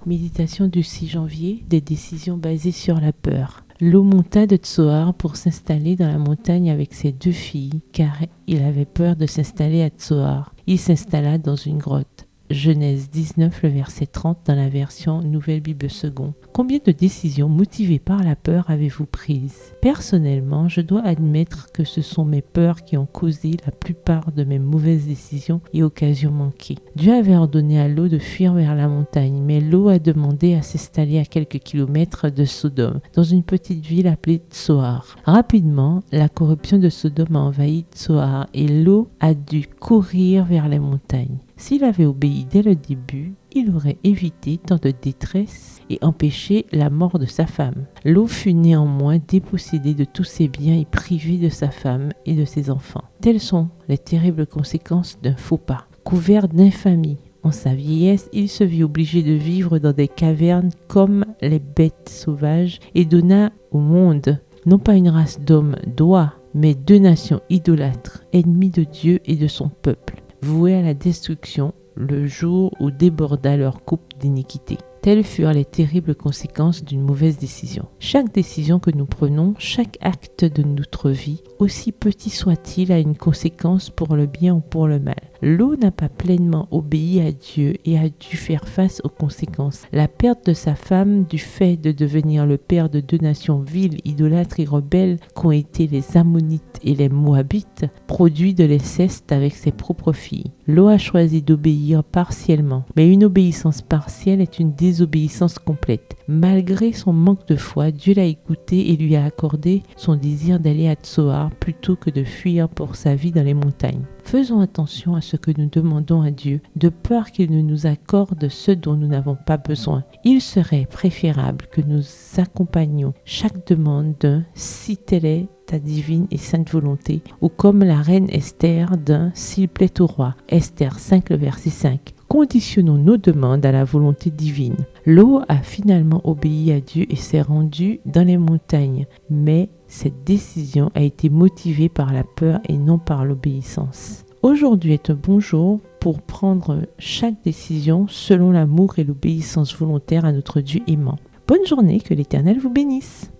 Méditation du 6 janvier, des décisions basées sur la peur. Lot monta de Tsoar pour s'installer dans la montagne avec ses 2 filles, car il avait peur de s'installer à Tsoar. Il s'installa dans une grotte. Genèse 19, le verset 30 dans la version Nouvelle Bible Seconde. Combien de décisions motivées par la peur avez-vous prises? Personnellement, je dois admettre que ce sont mes peurs qui ont causé la plupart de mes mauvaises décisions et occasions manquées. Dieu avait ordonné à Lot de fuir vers la montagne, mais Lot a demandé à s'installer à quelques kilomètres de Sodome, dans une petite ville appelée Tsoar. Rapidement, la corruption de Sodome a envahi Tsoar et Lot a dû courir vers les montagnes. S'il avait obéi dès le début, il aurait évité tant de détresse et empêché la mort de sa femme. Lot fut néanmoins dépossédé de tous ses biens et privé de sa femme et de ses enfants. Telles sont les terribles conséquences d'un faux pas. Couvert d'infamie, en sa vieillesse, il se vit obligé de vivre dans des cavernes comme les bêtes sauvages et donna au monde, non pas une race d'hommes droits, mais 2 nations idolâtres, ennemies de Dieu et de son peuple, voués à la destruction le jour où déborda leur coupe d'iniquité. Telles furent les terribles conséquences d'une mauvaise décision. Chaque décision que nous prenons, chaque acte de notre vie, aussi petit soit-il, a une conséquence pour le bien ou pour le mal. Lot n'a pas pleinement obéi à Dieu et a dû faire face aux conséquences. La perte de sa femme du fait de devenir le père de 2 nations viles, idolâtres et rebelles qu'ont été les Ammonites et les Moabites, produit de l'inceste avec ses propres filles. Lot a choisi d'obéir partiellement, mais une obéissance partielle est une désobéissance complète. Malgré son manque de foi, Dieu l'a écouté et lui a accordé son désir d'aller à Tsoar plutôt que de fuir pour sa vie dans les montagnes. Faisons attention à ce que nous demandons à Dieu, de peur qu'il ne nous accorde ce dont nous n'avons pas besoin. Il serait préférable que nous accompagnions chaque demande d'un « si telle est ta divine et sainte volonté » ou comme la reine Esther d'un « s'il plaît au roi » Esther 5, le verset 5. Conditionnons nos demandes à la volonté divine. Lot a finalement obéi à Dieu et s'est rendu dans les montagnes, mais cette décision a été motivée par la peur et non par l'obéissance. Aujourd'hui est un bon jour pour prendre chaque décision selon l'amour et l'obéissance volontaire à notre Dieu aimant. Bonne journée, que l'Éternel vous bénisse.